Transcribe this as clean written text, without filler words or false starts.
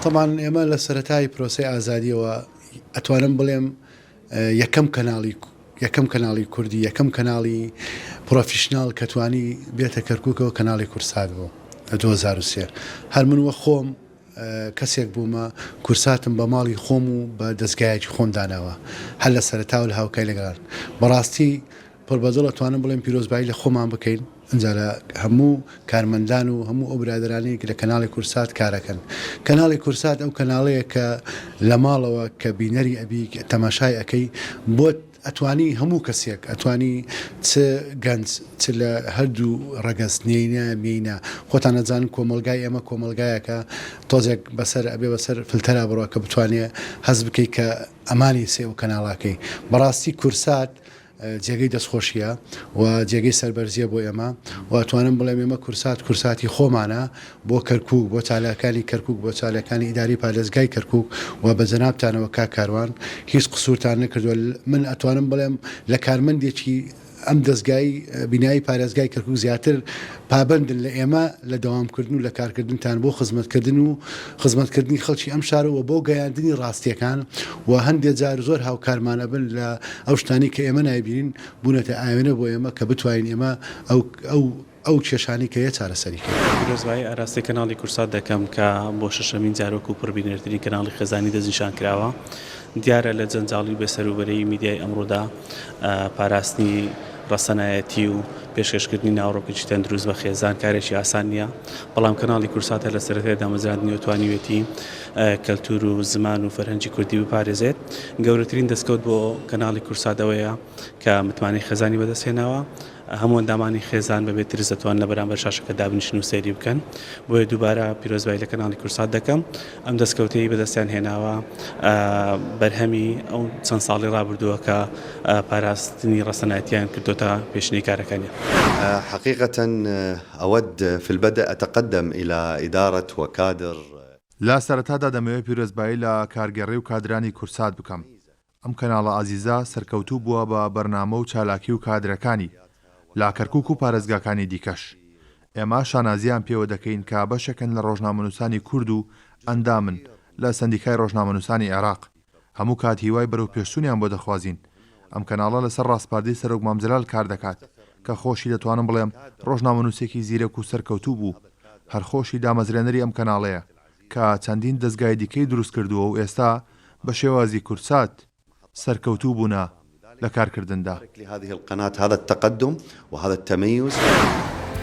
طبعا ئێمە لە سەرەتای پرۆسەی ئازادیەوە ئەتوانم بڵێم یەکەم کەناڵی کوردی یەکەم کەناڵی پرۆفیشنال کە توانی بێتە کەرکووکەوە کەناڵی کورسات بوو لە 2003 هەر من وە خۆم کەسێک بوومە کورساتم بە ماڵی خۆم و بە دەستگایەکی خۆم داناوە هەر لە سەرەتاوە لە هاوکای لەگەڵان بەڕاستی پڕبەدڵ ئەتوانم بڵێم پیرۆزبایی لە خۆمان بکەین ئەنجا لە هەموو کارمەندان و هەموو ئەو برادرانەی لە کەناڵی کورسات کارەکەن کەناڵی کورسات ئەو کەناڵەیە کە لە ماڵەوە کە بینەری ئەبی تەماشای ئەەکەی بۆ ئەتوانی هەموو کەسێک ئەتوانی چ گەنج چ لە هەردوو ڕەگەز نینە مینە خۆتان نەزانن کۆمەلگای ئێمە کۆمەلگایەکە تۆزێک بەسەر ئەبێ بەسەر فلتەرا بڕۆ کە بتوانێت هەز بکەیت کە ئەمانی سێ و کەناڵاکەی بەڕاستی کورسات جێگەی دەستخۆشیە و جێگەی سەربەرزیە بۆ ئێمە و ئەتوانم بڵێم ئێمە کورساتی خۆمانە بۆ کەرکووک بۆ چالاکانی کەرکووک بۆ چالەکانی ئیداری پالێزگای کەرکووک و بە جەنابتانەوە کاروان هیچ قسوورتان نەکردووە من ئەتوانم بڵێم لە کارمەندێکی ئەم دەستگای بینایی پارێزگای کەرکووک زیاتر پابندن لە ئێمە لە داوامکردن و لە کارکردنتان بۆ خزمەتکردن و خزمەتکردنی خەڵکی ئەم شارەوە بۆ گەیاندنی ڕاستیەکان و هەندێک جار زۆر هاوکارمانە بن لە ئەو شتانی کە ئێمە نایبینین بوونەتە ئاوێنە بۆ ئێمە کە بتوانین ئێمە ئەو کێشانی کە چارەسەریکە پیرۆزبایی ئاراستی کەناڵی کورسات دەکەم کە بۆ شەشەمین جارۆک و پڕبینەرترین کەناڵی خێزانی دەستنیشان کراوە دیارە لە جەنجاڵی بەسەروبەرەی میدیای ئەمڕۆدا پاراستنی ڕەسەنایەتی و پێشکەشکردنی ناوڕۆکێکی تەندروست بە خێزان کارێکی ئاسان نییە بەڵام کەناڵی کورساتە لە سەرەتای دامەزراندنی و توانیوێتی کەلتور و زمان و فەرهەنگی کوردی بپارێزێت گەورەترین دەستکەوت بۆ کەناڵی کورساتەوەیە کە متمانەی خێزانی بەدەستهێناوە هەموو ئەندامانی خێزان بەبێت ترس دەتوان لە بەرامبەر شاشەکە دابنیشن و سەیری بکەن بۆیە دووبارە پیرۆزبایی لە کەناڵی کورسات دەکەم ئەم دەستکەوتەی بەدەستیان هێناوە بەرهەمی ئەو چەند ساڵی ڕابردووە کە پاراستنی ڕەسەنایەتیان کردوتە پێشنەی کارەکانی حقيقة أود في البدء أتقدم إلى إدارة وكادر لا سەرەتادا دەمەوێت پیرۆزبایی لە کارگەڕی و کادرانی کورسات بکەم ئەم کەناڵە ئازیزە سەرکەوتوو بووە بە بەرنامە و چالاکی و کادرەکانی لا کەرکووک و پارێزگاکانی دیکەش ئێمە شانازیان پێوە دەکەین کە بەشەکەن لە ڕۆژنامەنووسانی کورد و ئەندامن لە سەندیکای ڕۆژنامەنووسانی عێراق هەموو کات هیوای بەرەو پێشچوونیان بۆ دەخوازین ئەم کەناڵە لەسەر ڕاستپاردەی سەرۆک مامجلال کار دەکات کە خۆشی دەتوانم بڵێم ڕۆژنامەنووسێکی زیرەک و سەرکەوتوو بوو هەرخۆشی دامەزرێنەری ئەم کەناڵەیە کە چەندین دەستگای دیکەی دروست کردووە و ئێستا بە شێوازی کورسات سەرکەوتوو بوونا لە کارکردندا لهذه القناة هذا التقدم وهذا التميز